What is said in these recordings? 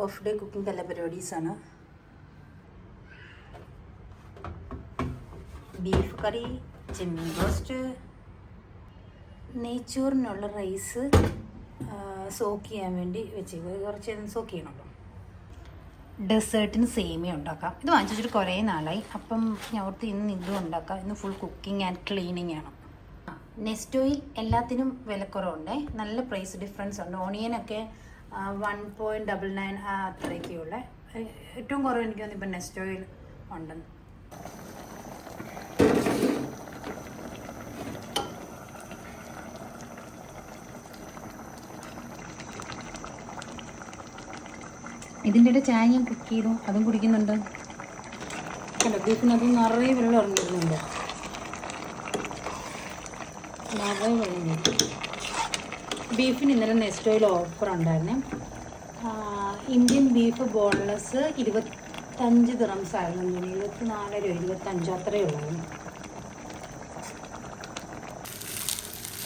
Off day cooking എല്ലാ പരിപാടീസാണ്. Beef കറി, ചെമ്മീൻ roast, നെയ്ച്ചോറിനുള്ള rice soak ചെയ്യാൻ വേണ്ടി വെച്ചേക്കുക. കുറച്ച് സോക്ക് ചെയ്യണമല്ലോ. ഡെസേർട്ടിന് സേമിയ ഉണ്ടാക്കാം. ഇത് വാങ്ങിച്ചിട്ട് കുറേ നാളായി. അപ്പം ഞാൻ ഓർത്ത് ഇന്ന് ഇതും ഉണ്ടാക്കാം. ഇന്ന് ഫുൾ കുക്കിംഗ് ആൻഡ് ക്ലീനിങ് ആണ്. നെസ്റ്റോയിൽ എല്ലാത്തിനും വിലക്കുറവുണ്ട്. നല്ല പ്രൈസ് ഡിഫറൻസ് ഉണ്ട്. ഓണിയനൊക്കെ 1.99 അത്രയൊക്കെയുള്ള. ഏറ്റവും കുറവ് എനിക്ക് തോന്നുന്നു ഇപ്പം നെസ്റ്റോയിൽ ഉണ്ടെന്ന്. ഇതിൻ്റെ ഇടയിൽ ചായ ഞാൻ കുക്ക് ചെയ്തു, അതും കുടിക്കുന്നുണ്ട്. ബീഫിനകത്ത് നിറയെ വെള്ളം ഇറങ്ങിയിരുന്നുണ്ട്. നിറയെ വെള്ളം. ബീഫിന് ഇന്നലെ നെസ്റ്റോയിൽ ഓഫർ ഉണ്ടായിരുന്നേ. ഇന്ത്യൻ ബീഫ് ബോൺലെസ് 25 ദിറംസ് ആയിരുന്നു. 24 രൂപ 25 അത്രയേ ഉള്ളൂ.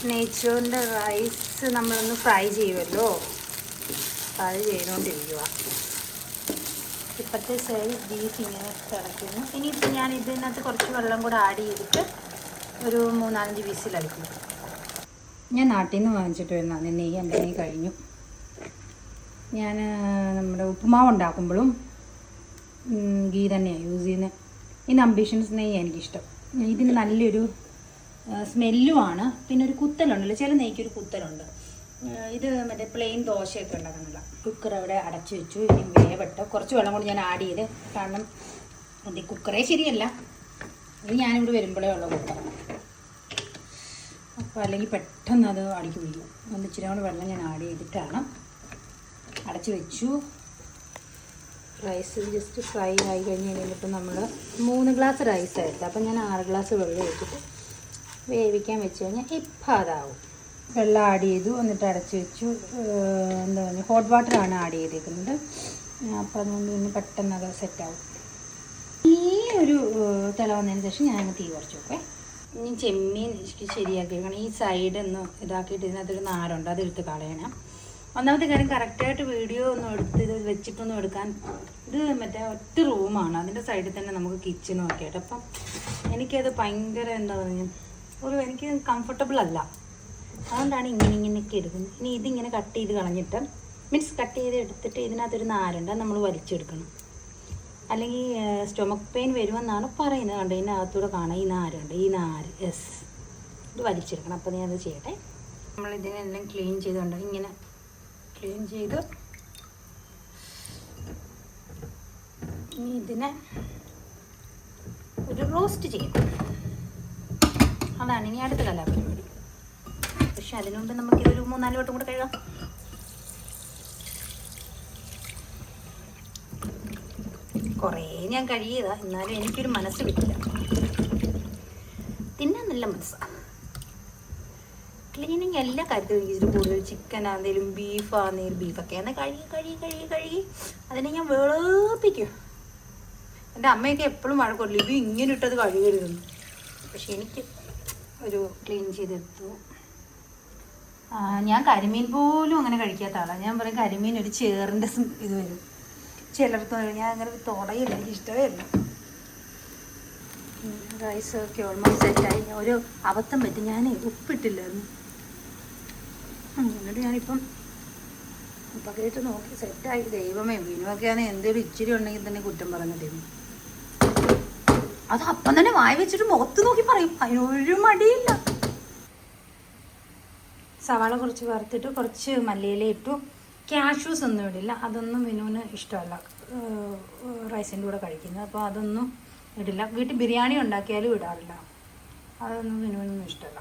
നെയ്ച്ചോറിൻ്റെ റൈസ് നമ്മളൊന്ന് ഫ്രൈ ചെയ്യുമല്ലോ. ഫ്രൈ ചെയ്തുകൊണ്ടിരിക്കുക. ഇപ്പോഴത്തെ സൈഡ് ബീഫ് ഇങ്ങനെ തിളയ്ക്കുന്നു. ഇനിയിപ്പോൾ ഞാൻ ഇതിനകത്ത് കുറച്ച് വെള്ളം കൂടെ ആഡ് ചെയ്തിട്ട് ഒരു 3-4 വിസിലടിക്കും. ഞാൻ നാട്ടിൽ നിന്ന് വാങ്ങിച്ചിട്ട് വരുന്നതാണ്. നെയ്യ് എൻ്റെ നെയ്യ് കഴിഞ്ഞു. ഞാൻ നമ്മുടെ ഉപ്പുമാവ് ഉണ്ടാക്കുമ്പോഴും ഗീ തന്നെയാണ് യൂസ് ചെയ്യുന്നത്. ഇന്ന് അംബിഷൻസ് നെയ്യ് എനിക്കിഷ്ടം. ഇതിന് നല്ലൊരു സ്മെല്ലുമാണ്. പിന്നെ ഒരു കുത്തലുണ്ടല്ലോ, ചില നെയ്ക്കൊരു കുത്തലുണ്ട്. ഇത് മറ്റേ പ്ലെയിൻ ദോശയൊക്കെ ഉണ്ടാക്കുന്നില്ല. കുക്കർ അവിടെ അടച്ചു വെച്ചു. ഇനി വേവട്ടെ. കുറച്ച് വെള്ളം കൊണ്ട് ഞാൻ ആഡ് ചെയ്ത്, കാരണം ഈ കുക്കറേ ശരിയല്ല. ഇത് ഞാനിവിടെ വരുമ്പോഴേ ഉള്ള കുക്കറാണ്. അപ്പോൾ അല്ലെങ്കിൽ പെട്ടെന്ന് അത് അടിക്ക് പിടിക്കും. ഒന്ന് ഇച്ചിരി കൂടെ വെള്ളം ഞാൻ ആഡ് ചെയ്തിട്ടാണ് അടച്ചു വെച്ചു. റൈസ് ജസ്റ്റ് ഫ്രൈ ആയി കഴിഞ്ഞ് കഴിഞ്ഞിപ്പോൾ നമ്മൾ 3 ഗ്ലാസ് റൈസ് ആയിരുന്നു. അപ്പം ഞാൻ 6 ഗ്ലാസ് വെള്ളം വെച്ചിട്ട് വേവിക്കാൻ വെച്ച് കഴിഞ്ഞാൽ ഇപ്പം അതാവും. വെള്ളം ആഡ് ചെയ്തു, എന്നിട്ട് അടച്ചു വെച്ചു. എന്താ പറയുക, ഹോട്ട് വാട്ടറാണ് ആഡ് ചെയ്തേക്കുന്നത്. അപ്പോൾ അതുകൊണ്ട് പിന്നെ പെട്ടെന്ന് അത് സെറ്റാവും. ഈ ഒരു തിള വന്നതിന് ശേഷം ഞാനങ്ങ് തീ കുറച്ച് വെക്കേ. ഇനി ചെമ്മീൻ ശരിയാക്കി വെക്കണം. ഈ സൈഡൊന്ന് ഇതാക്കിയിട്ട് ഇതിനകത്തൊരു നാരുണ്ട്, അതെടുത്ത് കളയണം. ഒന്നാമത്തെ കാര്യം, കറക്റ്റായിട്ട് വീഡിയോ ഒന്നും എടുത്ത് ഇത് വെച്ചിട്ടൊന്നും എടുക്കാൻ, ഇത് മറ്റേ ഒറ്റ റൂമാണ്. അതിൻ്റെ സൈഡിൽ തന്നെ നമുക്ക് കിച്ചണും ഒക്കെ ആയിട്ട്. അപ്പം എനിക്കത് ഭയങ്കര എന്താ പറയുക, എനിക്ക് കംഫർട്ടബിൾ അല്ല. അതുകൊണ്ടാണ് ഇങ്ങനെയൊക്കെ എടുക്കുന്നത്. ഇനി ഇതിങ്ങനെ കട്ട് ചെയ്ത് കളഞ്ഞിട്ട്, മീൻസ് കട്ട് ചെയ്ത് എടുത്തിട്ട് ഇതിനകത്തൊരു നാരുണ്ട്, അത് നമ്മൾ വലിച്ചെടുക്കണം. അല്ലെങ്കിൽ സ്റ്റൊമക്ക് പെയിൻ വരുമെന്നാണ് പറയുന്നത്. കണ്ട് ഇതിനകത്തൂടെ കാണാം ഈ നാരുണ്ട്, ഈ നാര്. യെസ്, ഇത് വലിച്ചെടുക്കണം. അപ്പോൾ ഞാൻ അത് ചെയ്യട്ടെ. നമ്മളിതിനെല്ലാം ക്ലീൻ ചെയ്തുകൊണ്ട് ഇങ്ങനെ ക്ലീൻ ചെയ്ത് ഇനി ഇതിനെ ഒരു റോസ്റ്റ് ചെയ്യും. അതാണ് ഇനി അടുത്ത കലാപരിപാടി. പക്ഷെ അതിനുമുമ്പ് നമുക്കിതൊരു 3-4 വട്ടം കൂടെ കഴുകാം. കുറേ ഞാൻ കഴുകിയതാ, എന്നാലും എനിക്കൊരു മനസ്സ് കിട്ടില്ല. തിന്നാൻ നല്ല മനസ്സാണ്. ക്ലീനിങ് എല്ലാ കാര്യത്തിലും ഇച്ചിരി കൂടുതൽ. ചിക്കനാണെങ്കിലും ബീഫാണെങ്കിലും, ബീഫൊക്കെ എന്നാൽ കഴുകി അതിനെ ഞാൻ വേളപ്പിക്കും. എൻ്റെ അമ്മയൊക്കെ എപ്പോഴും വഴക്കുള്ളൂ, ഇത് ഇങ്ങനെ ഇട്ടത് കഴുകരുതെന്ന്. പക്ഷെ എനിക്ക് ഒരു ക്ലീൻ ചെയ്തെടുത്തു. ഞാൻ കരിമീൻ പോലും അങ്ങനെ കഴിക്കാത്ത ആളാണ്. ഞാൻ പറയും കരിമീൻ ഒരു ചേറിൻ്റെ ഇത് വരും. ചിലർക്ക് ഞാൻ അങ്ങനെ തുടയില്ല, എനിക്ക് ഇഷ്ടമേ ഇല്ല. റൈസൊക്കെ ഓൾമോസ്റ്റ് സെറ്റായി. ഒരു അബദ്ധം പറ്റി, ഞാൻ ഉപ്പിട്ടില്ലായിരുന്നു. എന്നിട്ട് ഞാനിപ്പം കേട്ട് നോക്കി സെറ്റായി. ദൈവമേ, വീണുമൊക്കെയാണ് എന്തെങ്കിലും ഇച്ചിരി ഉണ്ടെങ്കിൽ തന്നെ കുറ്റം പറഞ്ഞിട്ടിരുന്നു. അത് അപ്പം തന്നെ വായി വെച്ചിട്ട് മുഖത്ത് നോക്കി പറയും, അതിനൊരു മടിയില്ല. സവാള കുറച്ച് വറുത്തിട്ട് കുറച്ച് മല്ലിയില ഇട്ടു. ക്യാഷ്യൂസ് ഒന്നും ഇടില്ല, അതൊന്നും വിനുവിന് ഇഷ്ടമല്ല റൈസിൻ്റെ കൂടെ കഴിക്കുന്നത്. അപ്പോൾ അതൊന്നും ഇടില്ല. വീട്ടിൽ ബിരിയാണി ഉണ്ടാക്കിയാലും ഇടാറില്ല. അതൊന്നും വിനുവിനൊന്നും ഇഷ്ടമല്ല.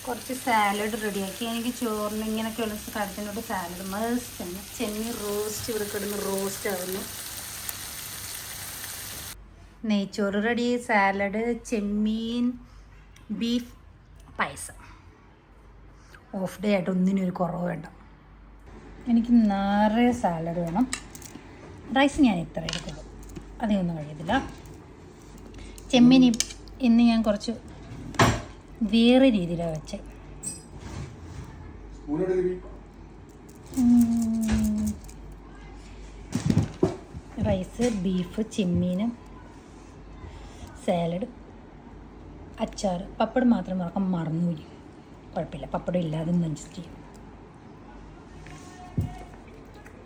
കുറച്ച് സാലഡ് റെഡിയാക്കി. എനിക്ക് ചോറിന് ഇങ്ങനെയൊക്കെയുള്ള കാര്യത്തിനോട് സാലഡ് മസ്റ്റ് തന്നെ. ചെമ്മീൻ റോസ്റ്റ് ഇവിടെ കിടന്ന് റോസ്റ്റ് ആവുന്നു. നെയ്ച്ചോറ് റെഡി, സാലഡ്, ചെമ്മീൻ, ബീഫ് പായസം. ഓഫ് ഡേ ആയിട്ട് ഒന്നിനും ഒരു കുറവ് വേണ്ട. എനിക്ക് നിറയെ സാലഡ് വേണം. റൈസ് ഞാൻ ഇത്ര എടുക്കുള്ളൂ, അധികമൊന്നും കഴിയത്തില്ല. ചെമ്മീൻ ഇന്ന് ഞാൻ കുറച്ച് വേറെ രീതിയിലാണ് വെച്ചത്. റൈസ്, ബീഫ്, ചെമ്മീനും, സാലഡ്, അച്ചാർ, പപ്പടം മാത്രം മറക്കാൻ മറന്നുപോയി. കുഴപ്പമില്ല, പപ്പടം ഇല്ലാതെ ഒന്ന് അഡ്ജസ്റ്റ് ചെയ്യും.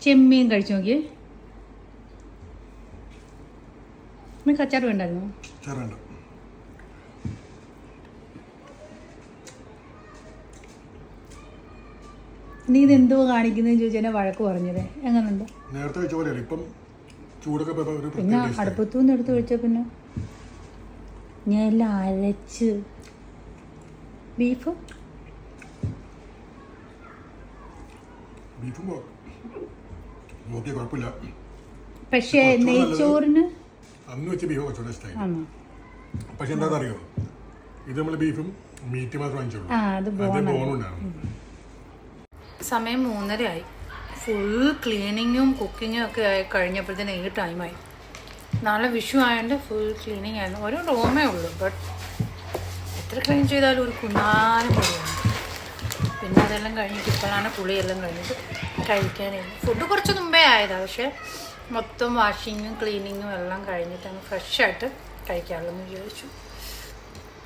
ചെമ്മീൻ കഴിച്ചു നോക്കിയേ. നിങ്ങൾക്ക് അച്ചാർ വേണ്ടായിരുന്നു? നീ ഇതെന്തോ കാണിക്കുന്നതെന്ന് ചോദിച്ചാൽ വഴക്ക് പറഞ്ഞത് എങ്ങനെയുണ്ട്? പിന്നെ അടുപ്പത്തുനിന്ന് എടുത്ത് കഴിച്ച പിന്നെ ഞാൻ എല്ലാം അരച്ച്. ബീഫ് പക്ഷേ നെയ്ച്ചോറിന് പക്ഷെ എന്താ അറിയോ, ഇത് നമ്മള് ബീഫും മീറ്റ് മാത്രം വാങ്ങിച്ചോളൂ. സമയം 3:30 ഫുൾ ക്ലീനിങ്ങും കുക്കിങ്ങും ഒക്കെ ആയി കഴിഞ്ഞപ്പോഴത്തേന് ഈ ടൈമായി. നാളെ വിഷു ആയതുകൊണ്ട് ഫുൾ ക്ലീനിങ് ആയിരുന്നു. ഓരോ റൂമേ ഉള്ളൂ, ബട്ട് എത്ര ക്ലീൻ ചെയ്താലും ഒരു കുഞ്ഞാനും പൊടിയാണ്. പിന്നെ അതെല്ലാം കഴിഞ്ഞിട്ട് ഇപ്പോഴാണ് കുളിയെല്ലാം കഴിഞ്ഞിട്ട് കഴിക്കാനായിരുന്നു. ഫുഡ് കുറച്ച് മുമ്പേ ആയതാണ്, പക്ഷേ മൊത്തം വാഷിങ്ങും ക്ലീനിങ്ങും എല്ലാം കഴിഞ്ഞിട്ട് അങ്ങ് ഫ്രഷായിട്ട് കഴിക്കാമല്ലോ വിചാരിച്ചു.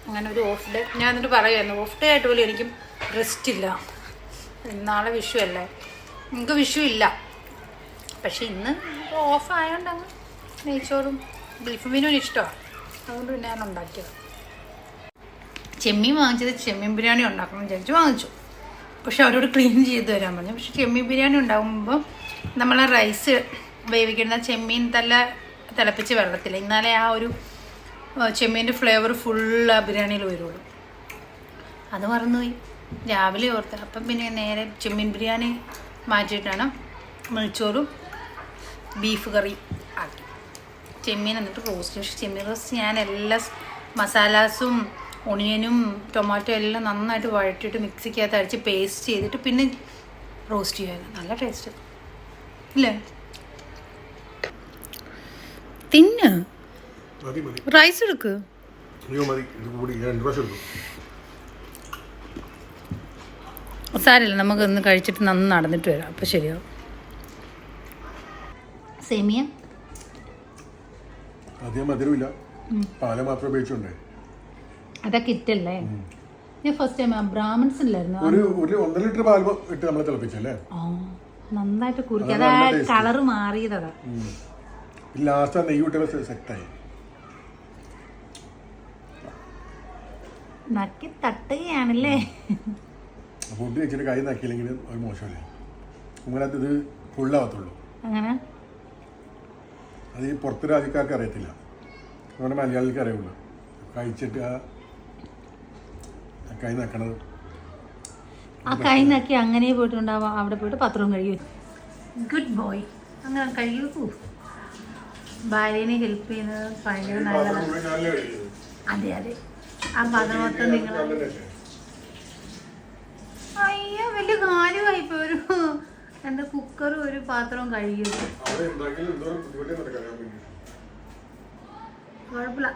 അങ്ങനെ ഒരു ഓഫ് ഡേ ഞാൻ എന്നിട്ട് പറയുമായിരുന്നു, ഓഫ് ഡേ ആയിട്ട് പോലും എനിക്കും റെസ്റ്റ് ഇല്ല. നാളെ വിഷു അല്ലേ, നിങ്ങൾക്ക് വിഷു ഇല്ല, പക്ഷെ ഇന്ന് ഓഫ് ആയതുകൊണ്ട് അങ്ങ് നെയ്ച്ചോറും ബീഫ് മീനും ഇഷ്ടമാണ്, അതുകൊണ്ട് പിന്നെ ഞാൻ ഉണ്ടാക്കിയത്. ചെമ്മീൻ വാങ്ങിച്ചത് ചെമ്മീൻ ബിരിയാണി ഉണ്ടാക്കണം വിചാരിച്ചു വാങ്ങിച്ചു. പക്ഷെ അവരോട് ക്ലീൻ ചെയ്ത് തരാൻ പറഞ്ഞു. പക്ഷെ ചെമ്മീൻ ബിരിയാണി ഉണ്ടാകുമ്പോൾ നമ്മൾ റൈസ് വേവിക്കുന്ന ചെമ്മീൻ തിളപ്പിച്ച് വെള്ളത്തിൽ, എന്നാലേ ആ ഒരു ചെമ്മീൻ്റെ ഫ്ലേവർ ഫുള്ള് ആ ബിരിയാണിയിൽ വരുള്ളൂ. അത് മറന്നുപോയി, രാവിലെ ഓർത്ത്. അപ്പം പിന്നെ നേരെ ചെമ്മീൻ ബിരിയാണി മാറ്റിയിട്ടാണ് നെയ്ച്ചോറും ബീഫ് കറി ആക്കി. ചെമ്മീൻ എന്നിട്ട് റോസ്റ്റ്. പക്ഷേ ചെമ്മീൻ റോസ്റ്റ് ഞാൻ എല്ലാ മസാലാസും ഒണിയനും ടൊമാറ്റോ എല്ലാം നന്നായിട്ട് വഴറ്റിയിട്ട് മിക്സിക്കകത്ത് അടിച്ച് പേസ്റ്റ് ചെയ്തിട്ട് പിന്നെ റോസ്റ്റ് ചെയ്യായിരുന്നു. നല്ല ടേസ്റ്റ് ഇല്ലേ? തിന്ന് റൈസ് എടുക്ക്. സാരമില്ല, നമുക്ക് ഒന്ന് കഴിച്ചിട്ട് നന്ന് നടന്നിട്ട് വരാം, അപ്പോൾ ശരിയാവും. സേമിയ അധികം മധുരമില്ല, പാല് മാത്രം ഉപയോഗിച്ചുണ്ടേ. അതൊക്കെ ഇറ്റല്ലേ? ഞാൻ ഫസ്റ്റ് ടൈം ബ്രാഹ്മിൺസിലായിരുന്നു. ഒരു 1 ലിറ്റർ പാൽ ഇട്ട് നമ്മൾ തിളപ്പിച്ചല്ലേ, നന്നായിട്ട് കുറുക്കി. അതാ കളറ് മാറിയതാ. ലാസ്റ്റ് നെയ്യ് വിട്ട സെറ്റായി. നക്കി തട്ടുകയാണല്ലേ. ഫുഡ് വെച്ചിട്ട് കൈ നക്കിയില്ലെങ്കിൽ അത് മോശമല്ലേ, അങ്ങനത്തെ ഇത് ഫുള്ളാവത്തുള്ളൂ. അങ്ങനെ അത് ഈ പുറത്ത് രാജ്യക്കാർക്ക് അറിയത്തില്ല, നമ്മുടെ മലയാളികൾക്ക് അറിയുള്ളൂ. കഴിച്ചിട്ട് ആ കൈ നക്കണത്, ആ കൈ നക്കി അങ്ങനെ പോയിട്ടുണ്ടാവാം. അവിടെ പോയിട്ട് പത്രവും കഴുകി. Good boy. അങ്ങനെ കഴുകൂ. ഭാര്യനെ ഹെൽപ്പ് ചെയ്യുന്നത് ഭയങ്കര നല്ലതാണ്. അതെ അതെ, ആ പത്രം മൊത്തം നിങ്ങൾ. അയ്യോ, വലിയ കാര്യമായിപ്പോ. ഒരു എൻ്റെ കുക്കറും ഒരു പാത്രവും കഴുകിയത്. കുഴപ്പമില്ല.